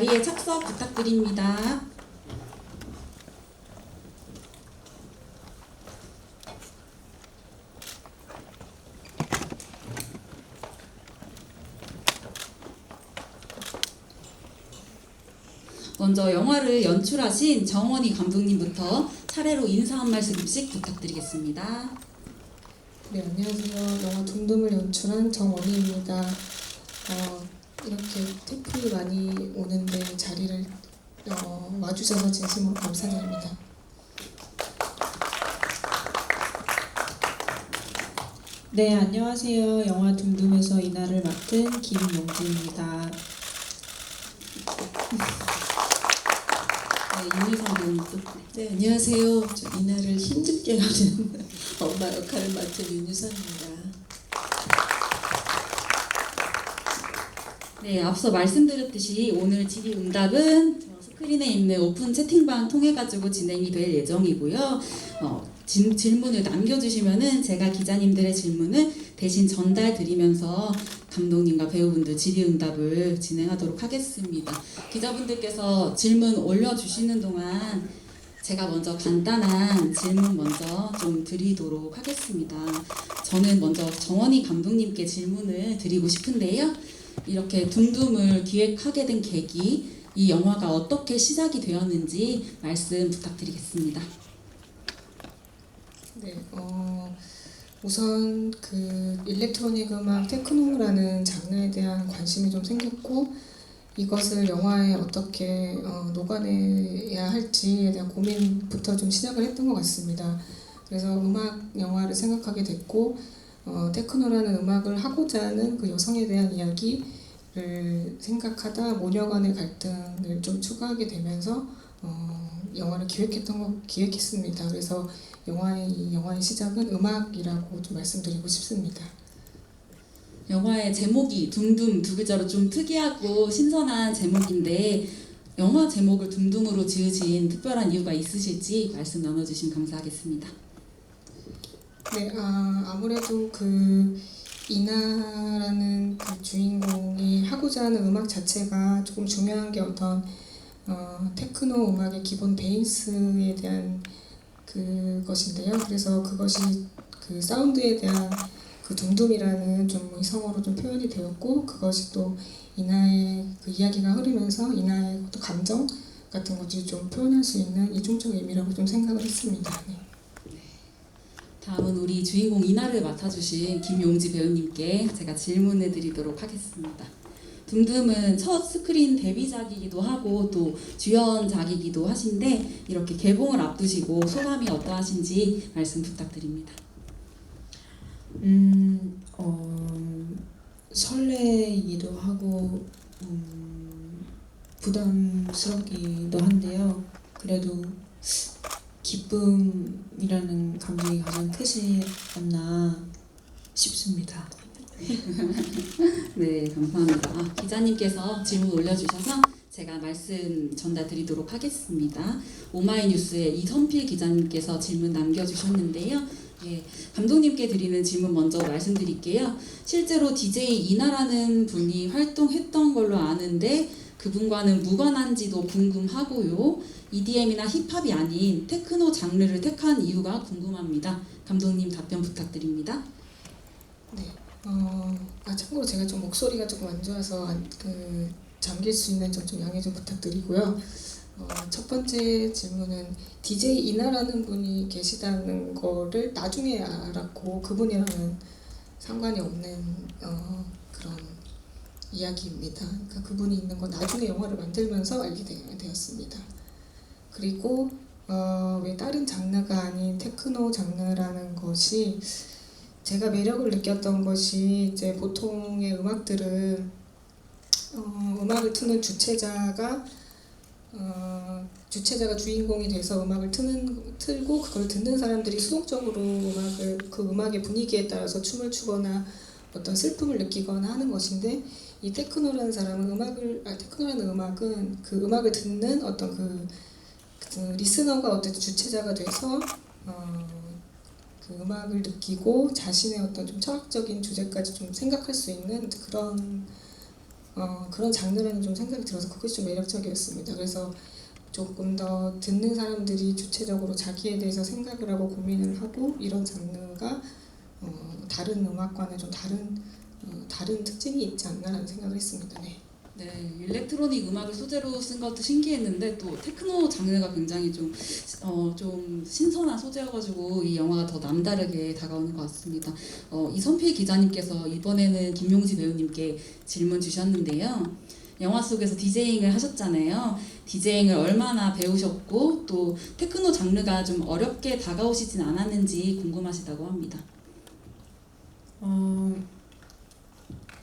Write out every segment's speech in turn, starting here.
자리에 착석 부탁드립니다. 먼저 영화를 연출하신 정원희 감독님부터 차례로 인사 한 말씀씩 부탁드리겠습니다. 네, 안녕하세요. 영화 둠둠을 연출한 정원희입니다. 이렇게 태클이 많이 오는데 자리를 와주셔서 진심으로 감사드립니다. 네, 안녕하세요. 영화 둠둠에서 이나를 맡은 김용주입니다. 윤희선 배우님 또. 네, 안녕하세요. 저 이나를 힘들게 하는 엄마 역할을 맡은 윤유선입니다. 네, 앞서 말씀드렸듯이 오늘 질의응답은 스크린에 있는 오픈 채팅방 통해 가지고 진행이 될 예정이고요. 질문을 남겨주시면은 제가 기자님들의 질문을 대신 전달 드리면서 감독님과 배우분들 질의응답을 진행하도록 하겠습니다. 기자분들께서 질문 올려주시는 동안 제가 먼저 간단한 질문 먼저 좀 드리도록 하겠습니다. 저는 먼저 정원희 감독님께 질문을 드리고 싶은데요. 이렇게 둠둠을 기획하게 된 계기, 이 영화가 어떻게 시작이 되었는지 말씀 부탁드리겠습니다. 네, 우선 일렉트로닉 음악 테크노라는 장르에 대한 관심이 좀 생겼고 이것을 영화에 어떻게 녹아내야 할지에 대한 고민부터 좀 시작을 했던 것 같습니다. 그래서 음악 영화를 생각하게 됐고 테크노라는 음악을 하고자 하는 그 여성에 대한 이야기를 생각하다 모녀 간의 갈등을 좀 추가하게 되면서 영화를 기획했습니다. 그래서 영화의 시작은 음악이라고 좀 말씀드리고 싶습니다. 영화의 제목이 둠둠 두 글자로 좀 특이하고 신선한 제목인데 영화 제목을 둠둠으로 지으신 특별한 이유가 있으실지 말씀 나눠주시면 감사하겠습니다. 네, 아무래도 이나라는 주인공이 하고자 하는 음악 자체가 조금 중요한 게 어떤 테크노 음악의 기본 베이스에 대한 그것인데요. 그래서 그것이 그 사운드에 대한 그 둠둠이라는 좀 이성어로 좀 표현이 되었고 그것이 또 이나의 그 이야기가 흐르면서 이나의 또 감정 같은 것을 좀 표현할 수 있는 이중적 의미라고 좀 생각을 했습니다. 네. 다음은 우리 주인공 이나를 맡아주신 김용지 배우님께 제가 질문을 드리도록 하겠습니다. 둠둠은 첫 스크린 데뷔작이기도 하고 또 주연작이기도 하신데 이렇게 개봉을 앞두시고 소감이 어떠하신지 말씀 부탁드립니다. 설레이기도 하고 부담스럽기도 한데요. 그래도 기쁨이라는 감정이 가장 크지 않나 싶습니다. 네, 감사합니다. 기자님께서 질문 올려주셔서 제가 말씀 전달드리도록 하겠습니다. 오마이뉴스의 이선필 기자님께서 질문 남겨주셨는데요. 예, 감독님께 드리는 질문 먼저 말씀드릴게요. 실제로 DJ 이나라는 분이 활동했던 걸로 아는데 그분과는 무관한지도 궁금하고요. EDM이나 힙합이 아닌 테크노 장르를 택한 이유가 궁금합니다. 감독님 답변 부탁드립니다. 네. 참고로 제가 좀 목소리가 조금 안 좋아서 잠길 수 있는 점 좀 양해 좀 부탁드리고요. 첫 번째 질문은 DJ 이나라는 분이 계시다는 거를 나중에 알았고 그분이랑은 상관이 없는 그런 이야기입니다. 그러니까 그분이 있는 건 나중에 영화를 만들면서 알게 되었습니다. 그리고 왜 다른 장르가 아닌 테크노 장르라는 것이 제가 매력을 느꼈던 것이 이제 보통의 음악들은 음악을 트는 주체자가 주인공이 돼서 음악을 틀고 그걸 듣는 사람들이 수동적으로 그 음악의 분위기에 따라서 춤을 추거나 어떤 슬픔을 느끼거나 하는 것인데 이 테크노라는 테크노라는 음악은 그 음악을 듣는 어떤 그 리스너가 어떤 주체자가 돼서 그 음악을 느끼고 자신의 어떤 좀 철학적인 주제까지 좀 생각할 수 있는 그런 그런 장르라는 좀 생각이 들어서 그것이 좀 매력적이었습니다. 그래서 조금 더 듣는 사람들이 주체적으로 자기에 대해서 생각을 하고 고민을 하고 이런 장르가 다른 음악과는 좀 다른 특징이 있지 않나라는 생각을 했습니다. 네. 네, 일렉트로닉 음악을 소재로 쓴 것도 신기했는데 또 테크노 장르가 굉장히 좀 신선한 소재여가지고 이 영화가 더 남다르게 다가오는 것 같습니다. 이선필 기자님께서 이번에는 김용지 배우님께 질문 주셨는데요. 영화 속에서 디제잉을 하셨잖아요. 디제잉을 얼마나 배우셨고 또 테크노 장르가 좀 어렵게 다가오시진 않았는지 궁금하시다고 합니다.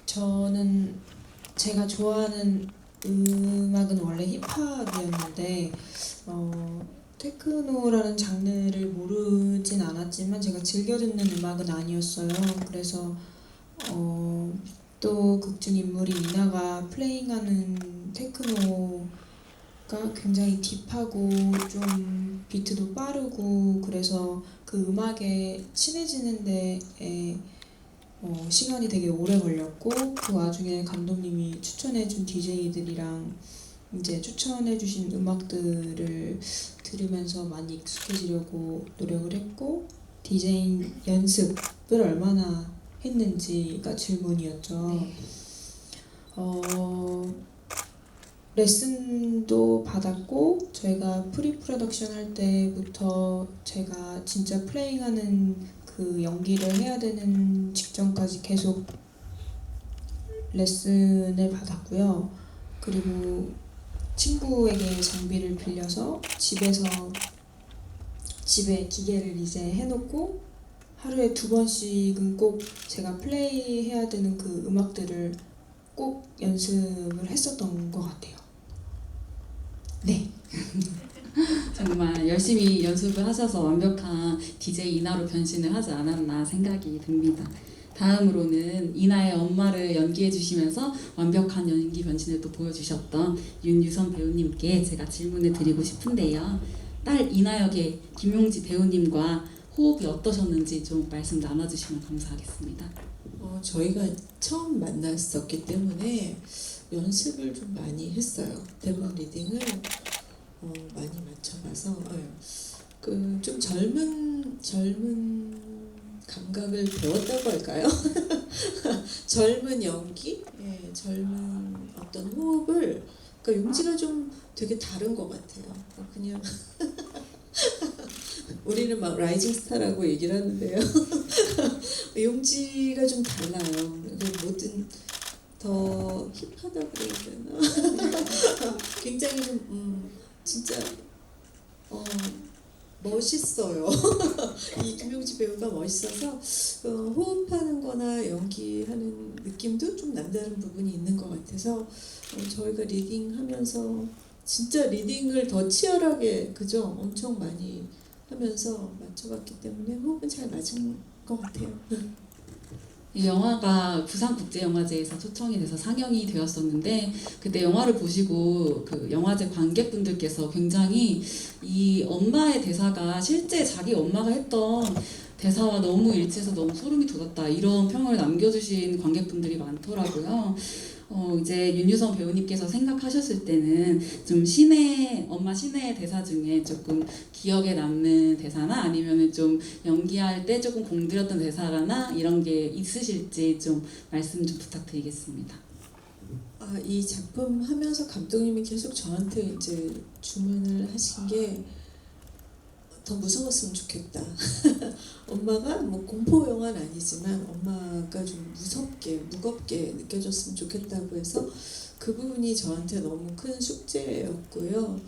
저는 제가 좋아하는 음악은 원래 힙합이었는데 테크노라는 장르를 모르진 않았지만 제가 즐겨 듣는 음악은 아니었어요. 그래서 또 극중 인물이 이나가 플레잉하는 테크노가 굉장히 딥하고 좀 비트도 빠르고 그래서 그 음악에 친해지는 데에 시간이 되게 오래 걸렸고 그 와중에 감독님이 추천해준 DJ들이랑 이제 추천해주신 음악들을 들으면서 많이 익숙해지려고 노력을 했고 디제잉 연습을 얼마나 했는지가 질문이었죠. 네. 레슨도 받았고 저희가 프리 프로덕션 할 때부터 제가 진짜 플레잉하는 그 연기를 해야 되는 직전까지 계속 레슨을 받았고요. 그리고 친구에게 장비를 빌려서 집에 기계를 이제 해놓고 하루에 2번씩은 꼭 제가 플레이해야 되는 그 음악들을 꼭 연습을 했었던 것 같아요. 네. 정말 열심히 연습을 하셔서 완벽한 DJ 이나로 변신을 하지 않았나 생각이 듭니다. 다음으로는 이나의 엄마를 연기해 주시면서 완벽한 연기 변신을 또 보여주셨던 윤유선 배우님께 제가 질문을 드리고 싶은데요. 딸 이나 역의 김용지 배우님과 호흡이 어떠셨는지 좀 말씀 나눠주시면 감사하겠습니다. 저희가 처음 만났었기 때문에 연습을 좀 많이 했어요. 대본 리딩을 많이 맞춰봐서 그 좀 젊은 감각을 배웠다고 할까요? 젊은 연기, 젊은 어떤 호흡을 그러니까 용지가 좀 되게 다른 것 같아요. 그냥 우리는 막 라이징 스타라고 얘기를 하는데요. 용지가 좀 달라요. 뭐든 더 힙하다고 해야 되나? 굉장히 좀 진짜 멋있어요. 이 김용지 배우가 멋있어서 호흡하는 거나 연기하는 느낌도 좀 남다른 부분이 있는 것 같아서 저희가 리딩하면서 진짜 리딩을 더 치열하게 그죠? 엄청 많이 하면서 맞춰봤기 때문에 호흡은 잘 맞은 것 같아요. 이 영화가 부산국제영화제에서 초청이 돼서 상영이 되었었는데 그때 영화를 보시고 그 영화제 관객분들께서 굉장히 이 엄마의 대사가 실제 자기 엄마가 했던 대사와 너무 일치해서 너무 소름이 돋았다 이런 평을 남겨주신 관객분들이 많더라고요. 이제 윤유선 배우님께서 생각하셨을 때는 좀 엄마 신의 대사 중에 조금 기억에 남는 대사나 아니면은 좀 연기할 때 조금 공들였던 대사나 이런 게 있으실지 좀 말씀 좀 부탁드리겠습니다. 이 작품 하면서 감독님이 계속 저한테 이제 주문을 하신 게 더 무서웠으면 좋겠다. 엄마가 뭐 공포 영화는 아니지만 엄마가 좀 무겁게 느껴졌으면 좋겠다고 해서 그 부분이 저한테 너무 큰 숙제였고요.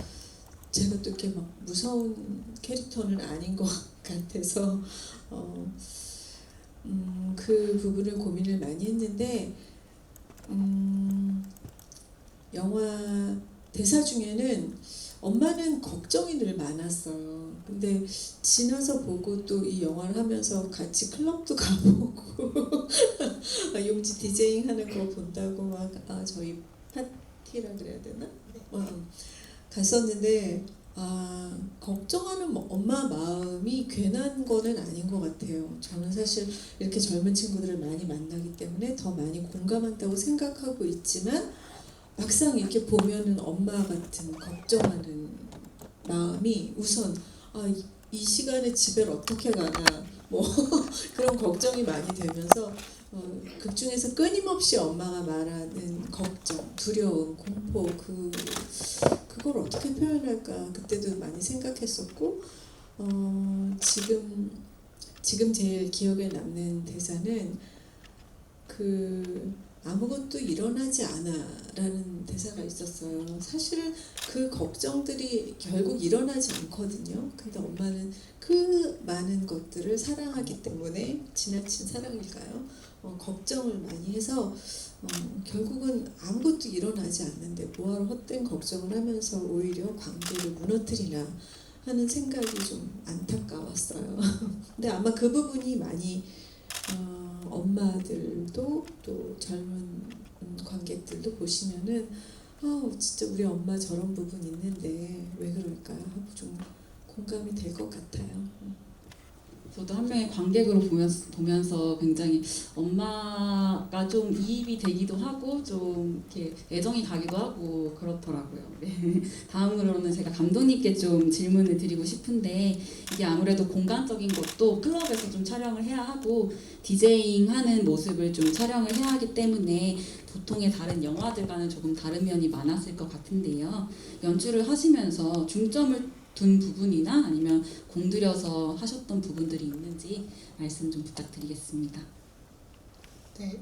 제가 또 이렇게 막 무서운 캐릭터는 아닌 것 같아서 그 부분을 고민을 많이 했는데 영화 대사 중에는 엄마는 걱정이 늘 많았어요. 근데 지나서 보고 또 이 영화를 하면서 같이 클럽도 가보고 용지 디제잉 하는 거 본다고 막 저희 파티라 그래야 되나? 갔었는데 걱정하는 엄마 마음이 괜한 거는 아닌 것 같아요. 저는 사실 이렇게 젊은 친구들을 많이 만나기 때문에 더 많이 공감한다고 생각하고 있지만 막상 이렇게 보면은 엄마 같은 걱정하는 마음이 우선 이 시간에 집에 어떻게 가나 뭐 그런 걱정이 많이 되면서 극 중에서 끊임없이 엄마가 말하는 걱정, 두려움, 공포 그걸 어떻게 표현할까 그때도 많이 생각했었고 지금 제일 기억에 남는 대사는 아무것도 일어나지 않아라는 대사가 있었어요. 사실은 그 걱정들이 결국 일어나지 않거든요. 근데 엄마는 그 많은 것들을 사랑하기 때문에 지나친 사랑일까요? 걱정을 많이 해서 결국은 아무것도 일어나지 않는데 뭐하러 헛된 걱정을 하면서 오히려 관계를 무너뜨리나 하는 생각이 좀 안타까웠어요. 근데 아마 그 부분이 많이 엄마들도 또 젊은 관객들도 보시면은 진짜 우리 엄마 저런 부분 있는데 왜 그럴까 하고 좀 공감이 될 것 같아요. 저도 한 명의 관객으로 보면서 굉장히 엄마가 좀 이입이 되기도 하고 좀 이렇게 애정이 가기도 하고 그렇더라고요. 네. 다음으로는 제가 감독님께 좀 질문을 드리고 싶은데 이게 아무래도 공간적인 것도 클럽에서 좀 촬영을 해야 하고 디제잉하는 모습을 좀 촬영을 해야 하기 때문에 보통의 다른 영화들과는 조금 다른 면이 많았을 것 같은데요. 연출을 하시면서 중점을 둔 부분이나 아니면 공들여서 하셨던 부분들이 있는지 말씀 좀 부탁드리겠습니다. 네,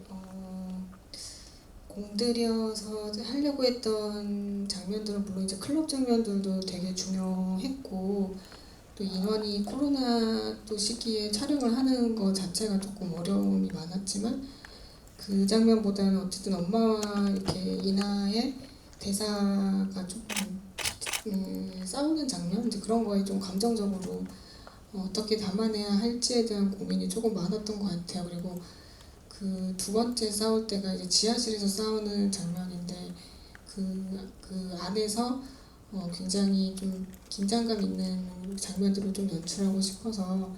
공들여서 하려고 했던 장면들은 물론 이제 클럽 장면들도 되게 중요했고 또 인원이 코로나 또 시기에 촬영을 하는 것 자체가 조금 어려움이 많았지만 그 장면보다는 어쨌든 엄마와 이렇게 이나의 대사가 조금 싸우는 장면 이제 그런 거에 좀 감정적으로 어떻게 담아내야 할지에 대한 고민이 조금 많았던 것 같아요. 그리고 그 두 번째 싸울 때가 이제 지하실에서 싸우는 장면인데 그 안에서 굉장히 좀 긴장감 있는 장면들을 좀 연출하고 싶어서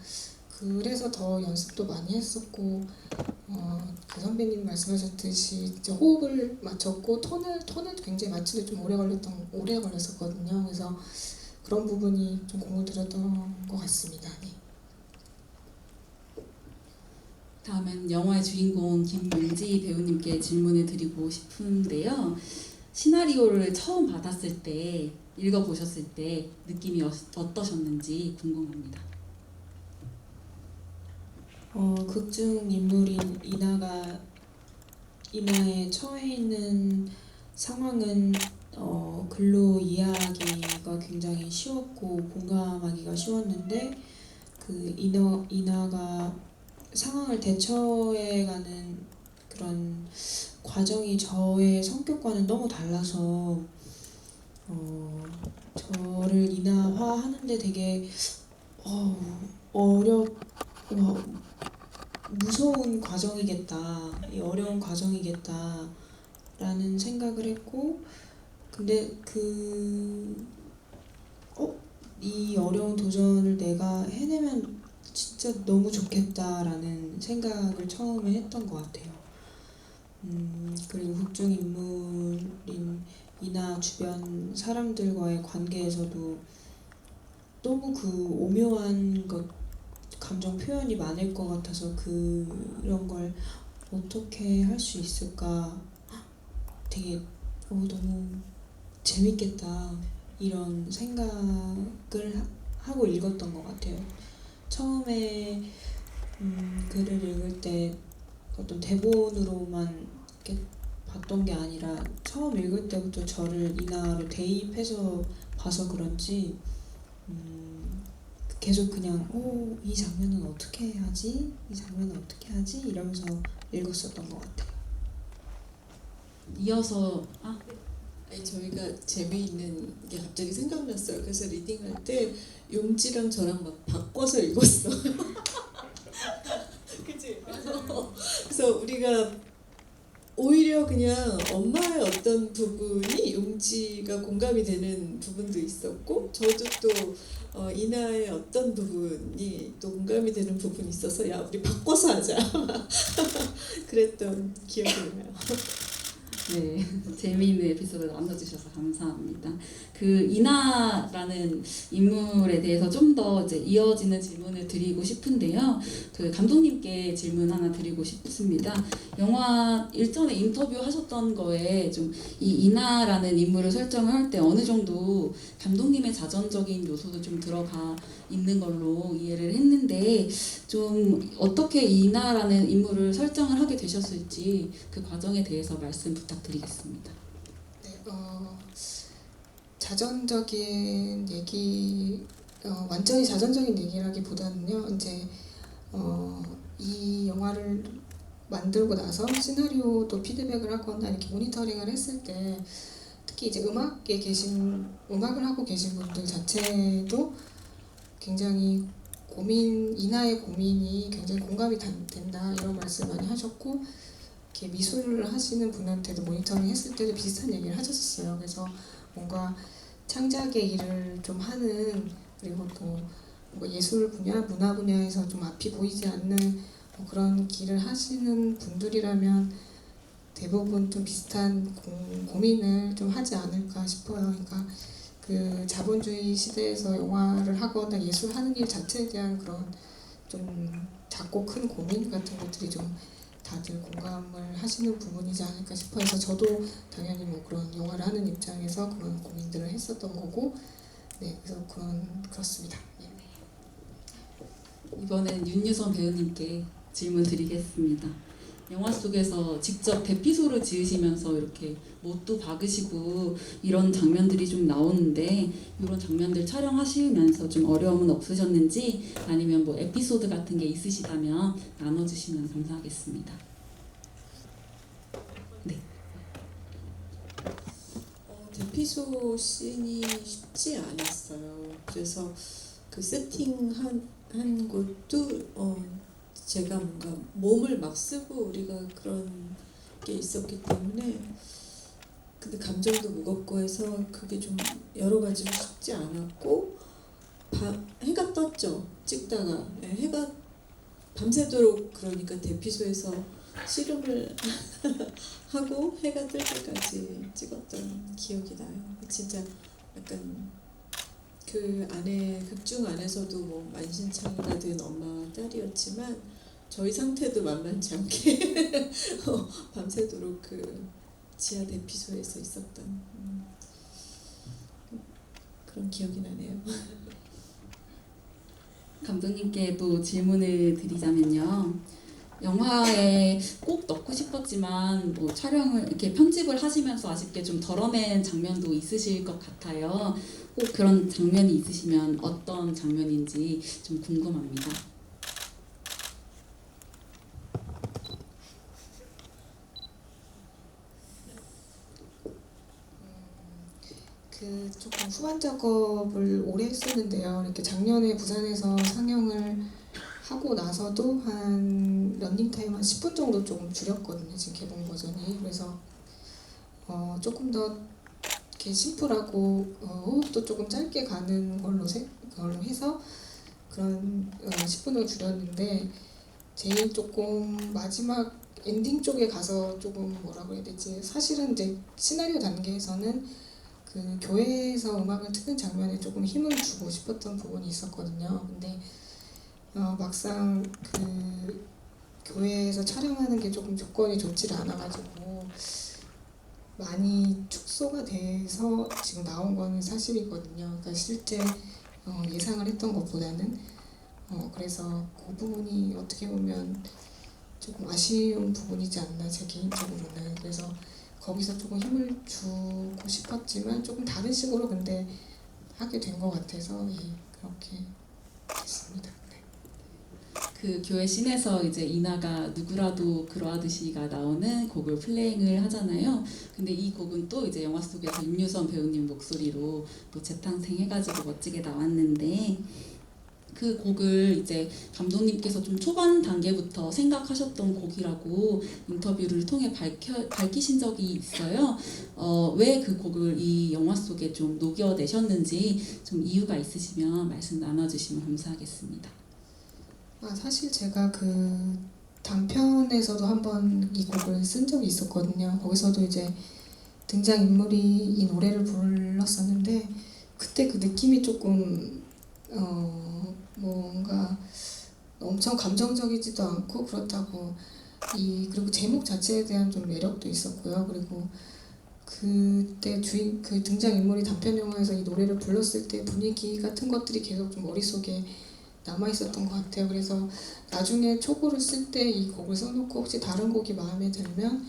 그래서 더 연습도 많이 했었고 그 선배님 말씀하셨듯이 이제 호흡을 맞췄고 톤을 굉장히 맞추는데 좀 오래 걸렸었거든요. 그래서 그런 부분이 좀 공을 들였던 것 같습니다. 네. 다음엔 영화의 주인공 김용지 배우님께 질문을 드리고 싶은데요. 시나리오를 처음 받았을 때, 읽어보셨을 때 느낌이 어떠셨는지 궁금합니다. 극중 인물인 이나의 처해 있는 상황은 글로 이해하기가 굉장히 쉬웠고 공감하기가 쉬웠는데 그 이나가 상황을 대처해가는 그런 과정이 저의 성격과는 너무 달라서 저를 인화하는데 되게 무서운 과정이겠다, 어려운 과정이겠다라는 생각을 했고, 근데 이 어려운 도전을 내가 해내면 진짜 너무 좋겠다라는 생각을 처음에 했던 것 같아요. 그리고 극중 인물인 이나 주변 사람들과의 관계에서도 너무 그 오묘한 감정 표현이 많을 것 같아서 그런 걸 어떻게 할 수 있을까 되게 너무 재밌겠다 이런 생각을 하고 읽었던 것 같아요. 처음에 글을 읽을 때 어떤 대본으로만 이렇게 봤던 게 아니라 처음 읽을 때부터 저를 이나로 대입해서 봐서 그런지 계속 그냥 이 장면은 어떻게 하지? 이 장면은 어떻게 하지? 이러면서 읽었었던 것 같아요. 이어서 아니, 저희가 재미있는 게 갑자기 생각났어요. 그래서 리딩할 때 용지랑 저랑 막 바꿔서 읽었어. 그치? 그래서 우리가 오히려 그냥 엄마의 어떤 부분이 용지가 공감이 되는 부분도 있었고 저도 또 이나의 어떤 부분이 또 공감이 되는 부분이 있어서 야 우리 바꿔서 하자 그랬던 기억이 나요. 네, 재미있는 에피소드 나눠주셔서 감사합니다. 그 이나라는 인물에 대해서 좀 더 이제 이어지는 질문을 드리고 싶은데요. 그 감독님께 질문 하나 드리고 싶습니다. 영화 일전에 인터뷰 하셨던 거에 좀 이 이나라는 인물을 설정을 할 때 어느 정도 감독님의 자전적인 요소도 좀 들어가 있는 걸로 이해를 했는데 좀 어떻게 이나라는 인물을 설정을 하게 되셨을지 그 과정에 대해서 말씀 부탁드리겠습니다. 네, 자전적인 얘기, 완전히 자전적인 얘기라기보다는요, 이제 이 영화를 만들고 나서 시나리오도 피드백을 하거나 이렇게 모니터링을 했을 때 특히 이제 음악을 하고 계신 분들 자체도 굉장히 이나의 고민이 굉장히 공감이 된다 이런 말씀 많이 하셨고 이렇게 미술을 하시는 분한테도 모니터링 했을 때도 비슷한 얘기를 하셨었어요. 그래서 뭔가 창작의 일을 좀 하는 그리고 또 뭔가 예술 분야, 문화 분야에서 좀 앞이 보이지 않는 뭐 그런 길을 하시는 분들이라면 대부분 좀 비슷한 고민을 좀 하지 않을까 싶어요. 그러니까 그 자본주의 시대에서 영화를 하거나 예술하는 일 자체에 대한 그런 좀 작고 큰 고민 같은 것들이 좀 다들 공감을 하시는 부분이지 않을까 싶어서 저도 당연히 뭐 그런 영화를 하는 입장에서 그런 고민들을 했었던 거고 네 그래서 그렇습니다. 네. 이번엔 윤유선 배우님께 질문 드리겠습니다. 영화 속에서 직접 대피소를 지으시면서 이렇게 못도 박으시고 이런 장면들이 좀 나오는데 이런 장면들 촬영하시면서 좀 어려움은 없으셨는지 아니면 뭐 에피소드 같은 게 있으시다면 나눠주시면 감사하겠습니다. 네. 대피소 씬이 쉽지 않았어요. 그래서 그 세팅한 것도 제가 뭔가 몸을 막 쓰고 우리가 그런 게 있었기 때문에 근데 감정도 무겁고 해서 그게 좀 여러 가지로 쉽지 않았고 해가 떴죠. 찍다가 해가 밤새도록 그러니까 대피소에서 씨름을 하고 해가 뜰 때까지 찍었던 기억이 나요. 진짜 약간 그 안에 극중 안에서도 뭐 만신창이가 된 엄마와 딸이었지만 저희 상태도 만만치 않게 밤새도록 그 지하 대피소에서 있었던 그런 기억이 나네요. 감독님께 또 질문을 드리자면요. 영화에 꼭 넣고 싶었지만 뭐 촬영을 이렇게 편집을 하시면서 아쉽게 좀 덜어낸 장면도 있으실 것 같아요. 꼭 그런 장면이 있으시면 어떤 장면인지 좀 궁금합니다. 그 조금 후반 작업을 오래 했었는데요. 이렇게 작년에 부산에서 상영을 하고 나서도 한 런닝타임 한 10분 정도 조금 줄였거든요. 지금 개봉 버전이. 그래서 조금 더 이렇게 심플하고 호흡도 조금 짧게 가는 걸로 해서 그런 10분을 줄였는데 제일 조금 마지막 엔딩 쪽에 가서 조금 뭐라고 해야 되지? 사실은 이제 시나리오 단계에서는 그 교회에서 음악을 트는 장면에 조금 힘을 주고 싶었던 부분이 있었거든요. 근데 막상 그 교회에서 촬영하는 게 조금 조건이 좋지를 않아가지고 많이 축소가 돼서 지금 나온 거는 사실이거든요. 그러니까 실제 예상을 했던 것보다는 그래서 그 부분이 어떻게 보면 조금 아쉬운 부분이지 않나 제 개인적으로는. 그래서 거기서 조금 힘을 주고 싶었지만 조금 다른 식으로 근데 하게 된 것 같아서 그렇게 됐습니다. 네. 그 교회 씬에서 이제 이나가 누구라도 그러하듯이가 나오는 곡을 플레잉을 하잖아요. 근데 이 곡은 또 이제 영화 속에서 윤유선 배우님 목소리로 또 재탄생해가지고 멋지게 나왔는데 그 곡을 이제 감독님께서 좀 초반 단계부터 생각하셨던 곡이라고 인터뷰를 통해 밝히신 적이 있어요. 왜 그 곡을 이 영화 속에 좀 녹여내셨는지 좀 이유가 있으시면 말씀 나눠주시면 감사하겠습니다. 사실 제가 그 단편에서도 한번 이 곡을 쓴 적이 있었거든요. 거기서도 이제 등장인물이 이 노래를 불렀었는데 그때 그 느낌이 조금 뭔가 엄청 감정적이지도 않고 그렇다고 그리고 제목 자체에 대한 좀 매력도 있었고요. 그리고 그때 그 등장인물이 단편 영화에서 이 노래를 불렀을 때 분위기 같은 것들이 계속 좀 머릿속에 남아있었던 것 같아요. 그래서 나중에 초고를 쓸 때 이 곡을 써놓고 혹시 다른 곡이 마음에 들면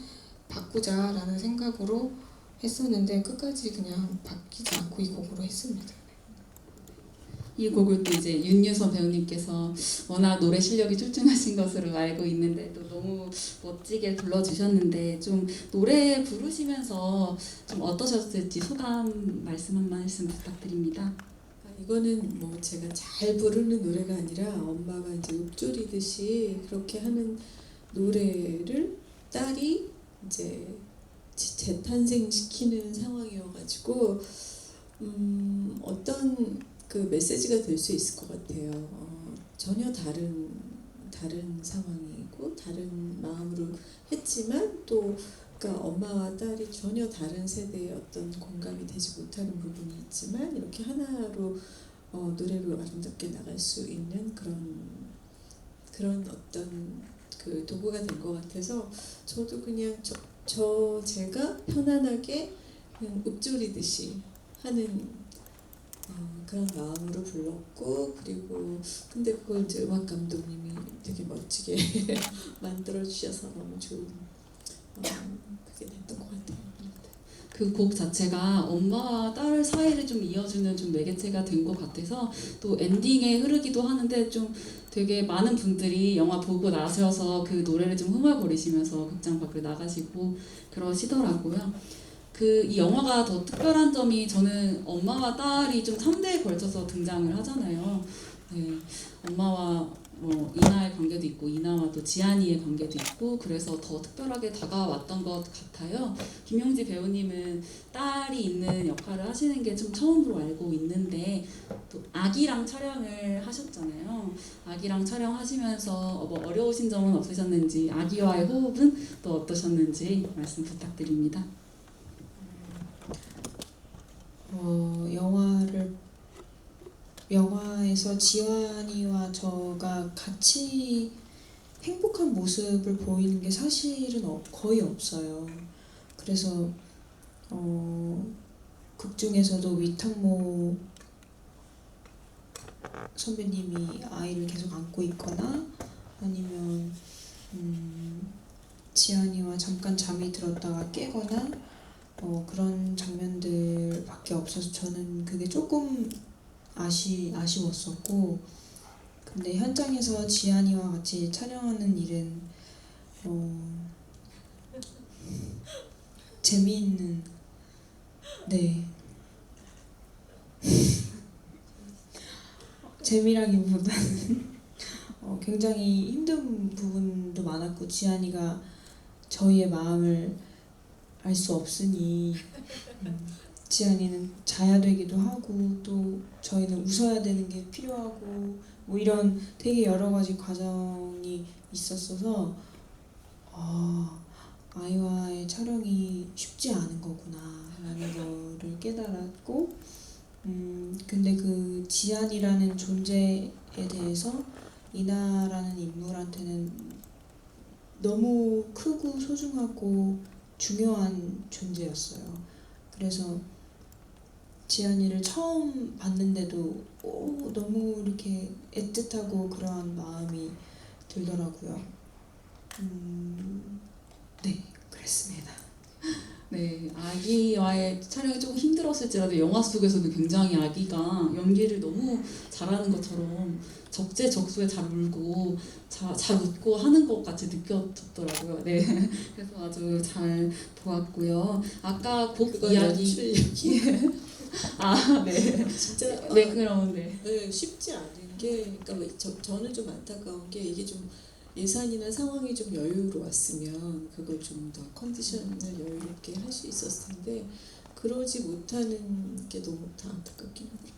바꾸자라는 생각으로 했었는데 끝까지 그냥 바뀌지 않고 이 곡으로 했습니다. 이 곡을 또 이제 윤유서 배우님께서 워낙 노래 실력이 출중하신 것으로 알고 있는데 또 너무 멋지게 불러주셨는데 좀 노래 부르시면서 좀 어떠셨을지 소감 말씀 한 말씀 부탁드립니다. 이거는 뭐 제가 잘 부르는 노래가 아니라 엄마가 이제 읊조리듯이 그렇게 하는 노래를 딸이 이제 재탄생시키는 상황이어가지고 어떤 그 메시지가 될 수 있을 것 같아요. 전혀 다른 상황이고 다른 마음으로 했지만 또 그러니까 엄마와 딸이 전혀 다른 세대의 어떤 공감이 되지 못하는 부분이 있지만 이렇게 하나로 노래로 아름답게 나갈 수 있는 그런 어떤 그 도구가 된 것 같아서 저도 그냥 제가 편안하게 그냥 읊조리듯이 하는 그런 마음으로 불렀고 그리고 근데 그걸 이제 음악 감독님이 되게 멋지게 만들어 주셔서 너무 좋은 그게 됐던 것 같아요. 그 곡 자체가 엄마와 딸 사이를 좀 이어주는 좀 매개체가 된 것 같아서 또 엔딩에 흐르기도 하는데 좀 되게 많은 분들이 영화 보고 나셔서 그 노래를 좀 흥얼거리시면서 극장 밖으로 나가시고 그러시더라고요. 이 영화가 더 특별한 점이 저는 엄마와 딸이 좀 3대에 걸쳐서 등장을 하잖아요. 네, 엄마와 이나의 관계도 있고 이나와 또 지안이의 관계도 있고 그래서 더 특별하게 다가왔던 것 같아요. 김용지 배우님은 딸이 있는 역할을 하시는 게 좀 처음으로 알고 있는데 또 아기랑 촬영을 하셨잖아요. 아기랑 촬영하시면서 뭐 어려우신 점은 없으셨는지 아기와의 호흡은 또 어떠셨는지 말씀 부탁드립니다. 영화에서 지환이와 저가 같이 행복한 모습을 보이는 게 사실은 거의 없어요. 그래서 극 중에서도 위탁모 선배님이 아이를 계속 안고 있거나 아니면 지환이와 잠깐 잠이 들었다가 깨거나 그런 장면들밖에 없어서 저는 그게 조금 아쉬웠었고 근데 현장에서 지안이와 같이 촬영하는 일은 재미있는 네 재미라기보다는 굉장히 힘든 부분도 많았고 지안이가 저희의 마음을 알 수 없으니 지안이는 자야 되기도 하고 또 저희는 웃어야 되는 게 필요하고 뭐 이런 되게 여러 가지 과정이 있었어서 아이와의 촬영이 쉽지 않은 거구나 라는 거를 깨달았고 근데 그 지안이라는 존재에 대해서 이나라는 인물한테는 너무 크고 소중하고 중요한 존재였어요. 그래서 지안이를 처음 봤는데도 너무 이렇게 애틋하고 그러한 마음이 들더라고요. 네, 그랬습니다. 네, 아기와의 촬영이 조금 힘들었을지라도 영화 속에서는 굉장히 아기가 연기를 너무 잘하는 것처럼 적재적소에 잘 울고 잘 웃고 하는 것 같이 느껴졌더라고요. 네, 그래서 아주 잘 보았고요. 아까 곡 이야기 아, 네. 진짜 네, 그럼 네. 네, 쉽지 않은 게 그러니까 저는 좀 안타까운 게 이게 좀 예산이나 상황이 좀 여유로웠으면 그걸 좀 더 컨디션을 여유롭게 할 수 있었을 텐데 그러지 못하는 게 너무 다 안타깝긴 해요.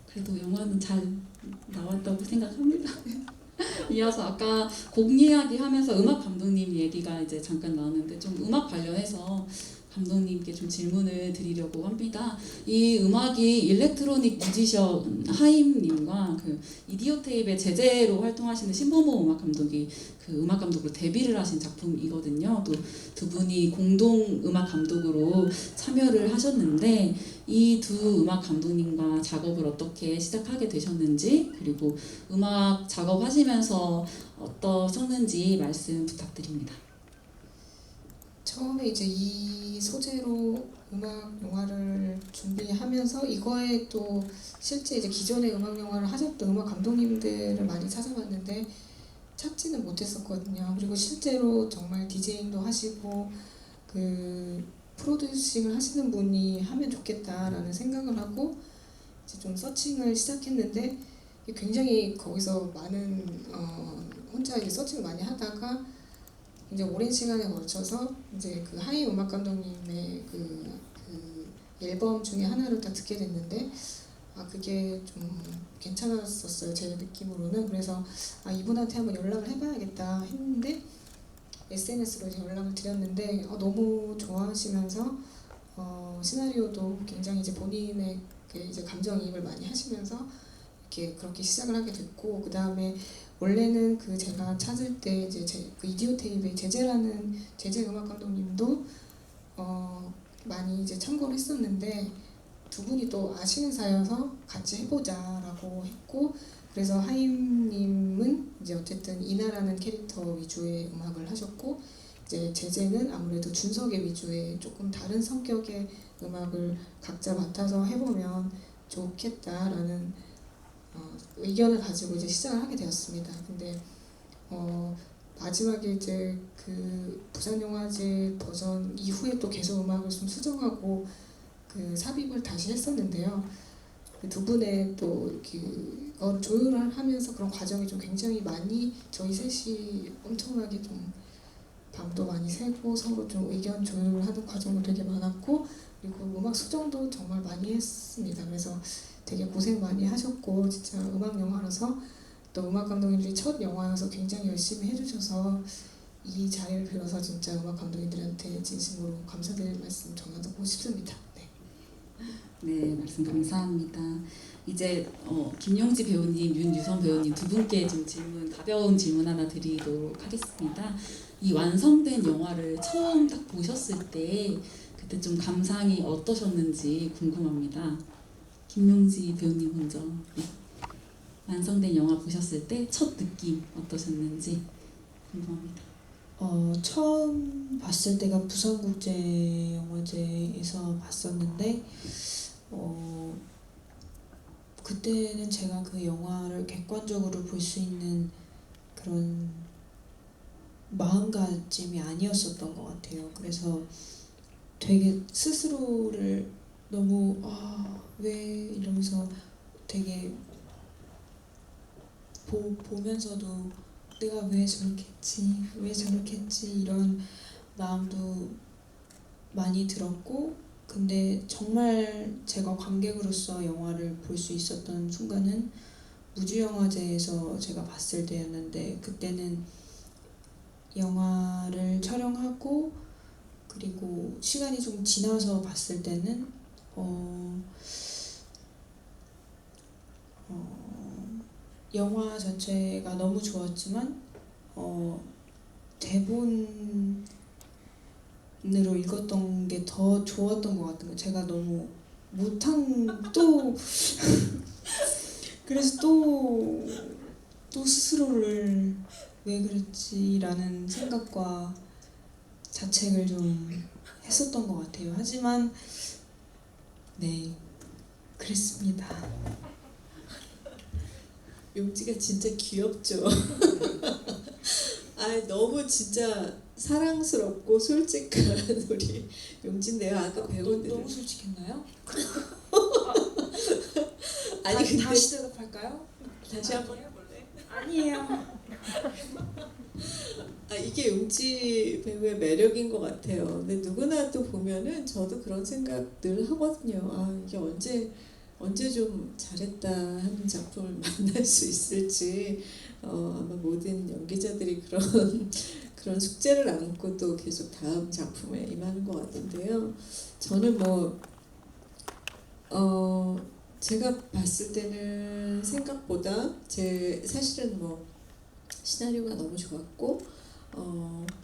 그래도 영화는 잘 나왔다고 생각합니다. 이어서 아까 곡 이야기 하면서 음악 감독님 얘기가 이제 잠깐 나왔는데 좀 음악 관련해서 감독님께 좀 질문을 드리려고 합니다. 이 음악이 일렉트로닉 뮤지션 하임님과 그 이디오 테이프의 제재로 활동하시는 신보모 음악 감독이 그 음악 감독으로 데뷔를 하신 작품이거든요. 또 두 분이 공동 음악 감독으로 참여를 하셨는데 이 두 음악 감독님과 작업을 어떻게 시작하게 되셨는지 그리고 음악 작업하시면서 어떠셨는지 말씀 부탁드립니다. 처음에 이제 이 소재로 음악 영화를 준비하면서 이거에 또 실제 이제 기존에 음악 영화를 하셨던 음악 감독님들을 많이 찾아봤는데 찾지는 못했었거든요. 그리고 실제로 정말 디제잉도 하시고 그 프로듀싱을 하시는 분이 하면 좋겠다라는 생각을 하고 이제 좀 서칭을 시작했는데 굉장히 거기서 많은 혼자 이제 서칭을 많이 하다가 이제 오랜 시간에 걸쳐서 이제 그 하이 음악 감독님의 그 앨범 중에 하나를 딱 듣게 됐는데 그게 좀 괜찮았었어요 제 느낌으로는. 그래서 이분한테 한번 연락을 해봐야겠다 했는데 SNS로 이제 연락을 드렸는데 너무 좋아하시면서 시나리오도 굉장히 이제 본인의 그 이제 감정이입을 많이 하시면서 이렇게 그렇게 시작을 하게 됐고 그 다음에 원래는 그 제가 찾을 때 이제 그 이디오 테이프의 제재라는 제재 음악 감독님도 많이 이제 참고를 했었는데 두 분이 또 아시는 사이여서 같이 해보자라고 했고 그래서 하임님은 이제 어쨌든 이나라는 캐릭터 위주의 음악을 하셨고 이제 제재는 아무래도 준석의 위주의 조금 다른 성격의 음악을 각자 맡아서 해보면 좋겠다라는 의견을 가지고 이제 시작을 하게 되었습니다. 근데 마지막에 이제 그 부산영화제 버전 이후에 또 계속 음악을 좀 수정하고 그 삽입을 다시 했었는데요. 그 두 분의 또 이렇게 조율을 하면서 그런 과정이 좀 굉장히 많이 저희 셋이 엄청나게 좀 밤도 많이 새고 서로 좀 의견 조율을 하는 과정도 되게 많았고 그리고 음악 수정도 정말 많이 했습니다. 그래서 되게 고생 많이 하셨고 진짜 음악 영화라서 또 음악 감독님들이 첫 영화여서 굉장히 열심히 해주셔서 이 자리를 빌어서 진짜 음악 감독님들한테 진심으로 감사드릴 말씀 전하고 싶습니다. 네, 말씀 감사합니다. 이제 김용지 배우님, 윤유선 배우님 두 분께 좀 가벼운 질문 하나 드리도록 하겠습니다. 이 완성된 영화를 처음 딱 보셨을 때 그때 좀 감상이 어떠셨는지 궁금합니다. 김용지 배우님 먼저. 네. 완성된 영화 보셨을 때 첫 느낌 어떠셨는지 궁금합니다. 처음 봤을 때가 부산국제영화제에서 봤었는데 그때는 제가 그 영화를 객관적으로 볼 수 있는 그런 마음가짐이 아니었었던 것 같아요. 그래서 되게 스스로를 너무 왜 이러면서 되게 보면서도 내가 왜 저렇게 했지 이런 마음도 많이 들었고 근데 정말 제가 관객으로서 영화를 볼 수 있었던 순간은 무주영화제에서 제가 봤을 때였는데 그때는 영화를 촬영하고 그리고 시간이 좀 지나서 봤을 때는 영화 전체가 너무 좋았지만 대본으로 읽었던 게 더 좋았던 것 같은 거예요. 제가 너무 그래서 또 스스로를 왜 그랬지라는 생각과 자책을 좀 했었던 것 같아요. 하지만 네 그랬습니다. 용지가 진짜 귀엽죠. 너무 진짜 사랑스럽고 솔직한 우리 용진데요. 아까 배우들 너무 솔직했나요? 아니 근데 다시 대답할까요? 다시 한번 아니에요. 이게 용지 배우의 매력인 것 같아요. 근데 누구나 또 보면은 저도 그런 생각 늘 하거든요. 이게 언제 좀 잘했다 하는 작품을 만날 수 있을지 아마 모든 연기자들이 그런 숙제를 안고 또 계속 다음 작품에 임하는 것 같은데요. 저는 제가 봤을 때는 생각보다 사실은 시나리오가 너무 좋았고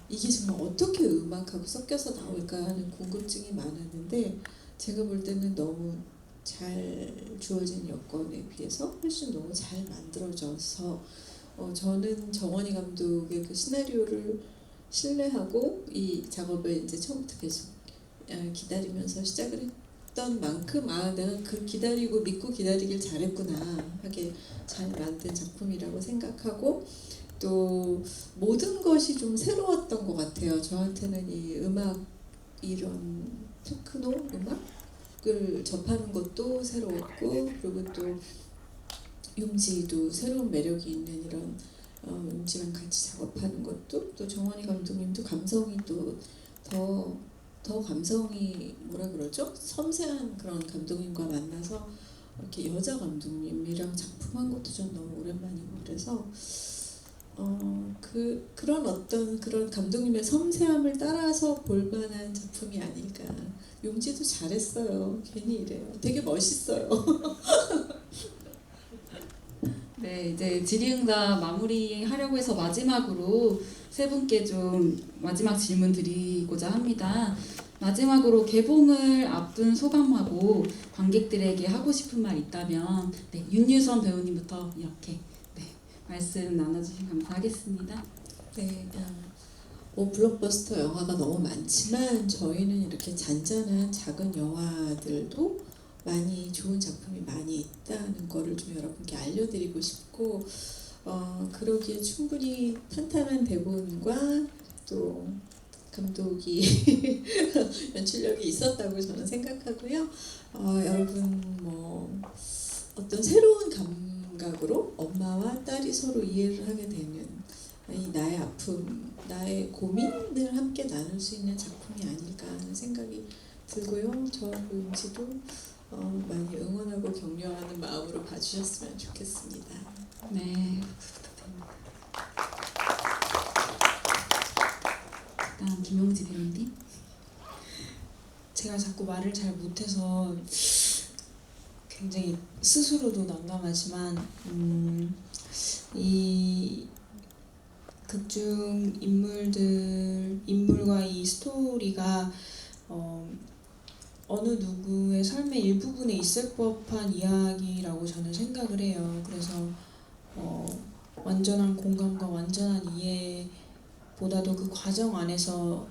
이게 정말 어떻게 음악하고 섞여서 나올까 하는 궁금증이 많았는데 제가 볼 때는 너무 잘 주어진 여건에 비해서 훨씬 너무 잘 만들어져서 저는 정원희 감독의 그 시나리오를 신뢰하고 이 작업을 이제 처음부터 계속 기다리면서 시작을 했던 만큼 내가 그 기다리고 믿고 기다리길 잘했구나 하게 잘 만든 작품이라고 생각하고 또 모든 것이 좀 새로웠던 것 같아요. 저한테는 이 음악 이런 테크노 음악을 접하는 것도 새로웠고 그리고 또 용지도 새로운 매력이 있는 이런 용지랑 같이 작업하는 것도 또 정원희 감독님도 감성이 또 더 감성이 뭐라 그러죠? 섬세한 그런 감독님과 만나서 이렇게 여자 감독님이랑 작품한 것도 전 너무 오랜만이고 그래서 그런 어떤 그런 감독님의 섬세함을 따라서 볼만한 작품이 아닐까. 용지도 잘했어요. 괜히 이래요. 되게 멋있어요. 네, 이제 질의응답 마무리하려고 해서 마지막으로 세 분께 좀 마지막 질문 드리고자 합니다. 마지막으로 개봉을 앞둔 소감하고 관객들에게 하고 싶은 말 있다면 윤유선 배우님부터 이렇게 말씀 나눠주시면 감사하겠습니다. 네, 블록버스터 영화가 너무 많지만 저희는 이렇게 잔잔한 작은 영화들도 많이 좋은 작품이 많이 있다는 거를 좀 여러분께 알려드리고 싶고 그러기에 충분히 탄탄한 대본과 또 감독이 연출력이 있었다고 저는 생각하고요. 여러분 어떤 새로운 감각으로 엄마와 딸이 서로 이해를 하게 되는 이 나의 아픔, 나의 고민을 함께 나눌 수 있는 작품이 아닐까 하는 생각이 들고요. 저하고 용지도 많이 응원하고 격려하는 마음으로 봐주셨으면 좋겠습니다. 네, 부탁드립니다. 다음 김용지 배우님. 제가 자꾸 말을 잘 못해서 굉장히 스스로도 난감하지만 이 극중 인물과 이 스토리가 어느 누구의 삶의 일부분에 있을 법한 이야기라고 저는 생각을 해요. 그래서 완전한 공감과 완전한 이해보다도 그 과정 안에서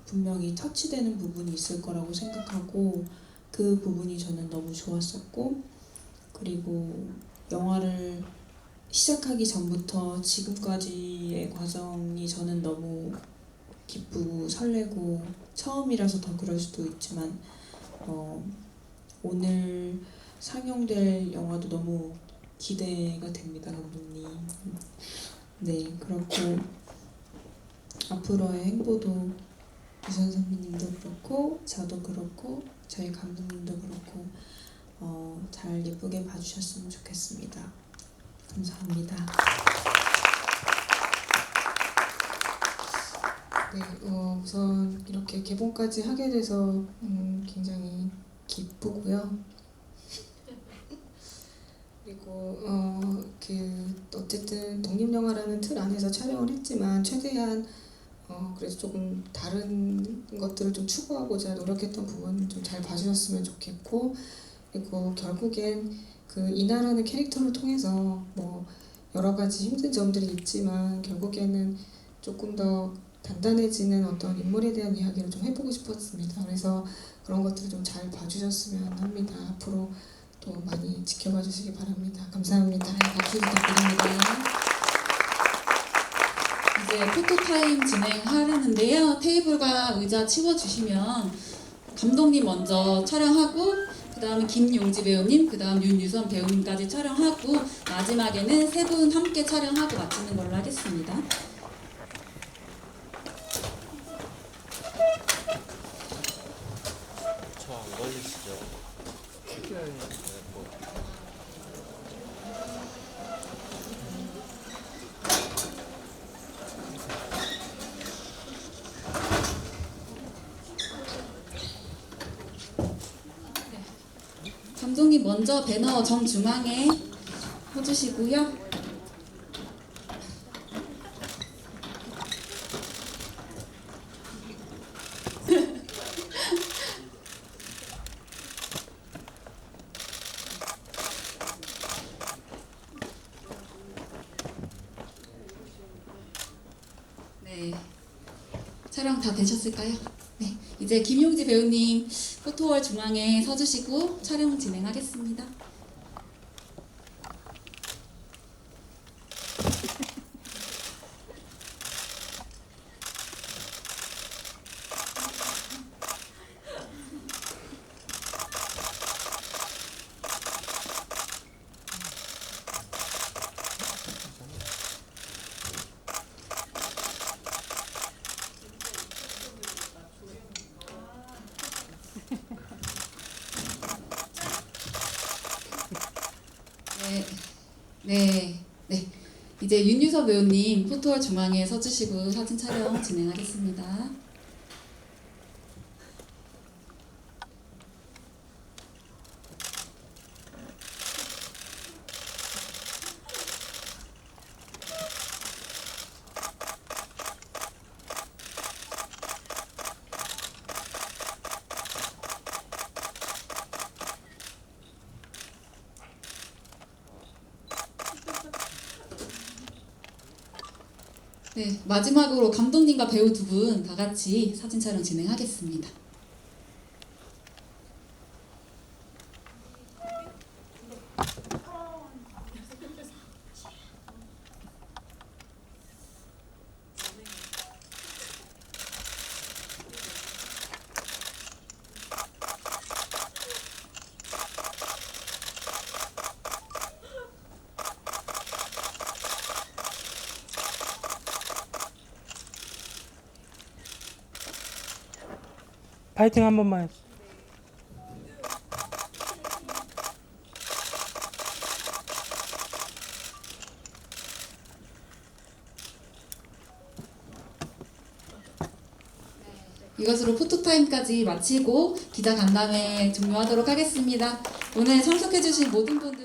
분명히 터치되는 부분이 있을 거라고 생각하고 그 부분이 저는 너무 좋았었고 그리고 영화를 시작하기 전부터 지금까지의 과정이 저는 너무 기쁘고 설레고 처음이라서 더 그럴 수도 있지만 오늘 상영될 영화도 너무 기대가 됩니다, 감독님. 네, 그렇고 앞으로의 행보도 유선 선배님도 그렇고 저도 그렇고 저희 감독님도 그렇고 잘 예쁘게 봐주셨으면 좋겠습니다. 감사합니다. 네, 우선 이렇게 개봉까지 하게 돼서 굉장히 기쁘고요. 그리고 어쨌든 독립영화라는 틀 안에서 촬영을 했지만 최대한 그래서 조금 다른 것들을 좀 추구하고자 노력했던 부분 좀 잘 봐주셨으면 좋겠고 그리고 결국엔 그 이나라는 캐릭터를 통해서 여러 가지 힘든 점들이 있지만 결국에는 조금 더 단단해지는 어떤 인물에 대한 이야기를 좀 해보고 싶었습니다. 그래서 그런 것들을 좀 잘 봐주셨으면 합니다. 앞으로 또 많이 지켜봐 주시기 바랍니다. 감사합니다. 박수 부탁드립니다. 이제 포토타임 진행하려는데요. 테이블과 의자 치워주시면 감독님 먼저 촬영하고 그 다음에 김용지 배우님, 그 다음 윤유선 배우님까지 촬영하고 마지막에는 세 분 함께 촬영하고 마치는 걸로 하겠습니다. 저 안 걸리시죠? 감독님 먼저 배너 정중앙에 서주시고요. 네, 촬영 다 되셨을까요? 네, 이제 김용지 배우님 포토월 중앙에 서주시고 촬영 진행하겠습니다. 네. 이제 윤유서 배우님 포토월 중앙에 서주시고 사진 촬영 진행하겠습니다. 네, 마지막으로 감독님과 배우 두 분 다 같이 사진 촬영 진행하겠습니다. 파이팅 한 번만. 이것으로 포토타임까지 마치고 기자 간담회 종료하도록 하겠습니다. 오늘 참석해주신 모든 분들